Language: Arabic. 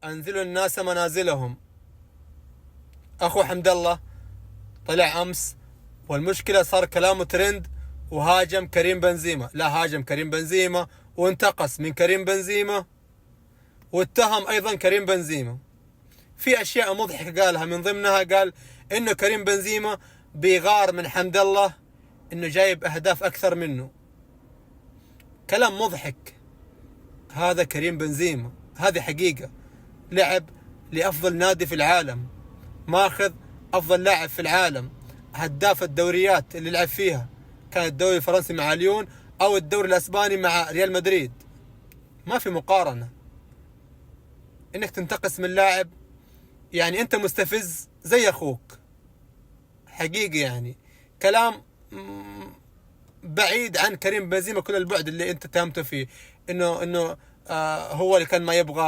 أنزلوا الناس منازلهم. أخو حمد الله طلع أمس والمشكلة صار كلامه ترند وهاجم كريم بنزيما. لا، هاجم كريم بنزيما وانتقص من كريم بنزيما واتهم أيضا كريم بنزيما. في أشياء مضحكة قالها، من ضمنها قال إنه كريم بنزيما بيغار من حمد الله إنه جايب أهداف أكثر منه. كلام مضحك. هذا كريم بنزيما، هذه حقيقة. لعب لأفضل نادي في العالم، ماخذ أفضل لاعب في العالم، هداف الدوريات اللي لعب فيها، كان الدوري الفرنسي مع ليون أو الدوري الأسباني مع ريال مدريد. ما في مقارنة. إنك تنتقص من لاعب، يعني أنت مستفز زي أخوك. حقيقي يعني كلام بعيد عن كريم بنزيما كل البعد اللي أنت تهمته فيه. إنه هو اللي كان ما يبغى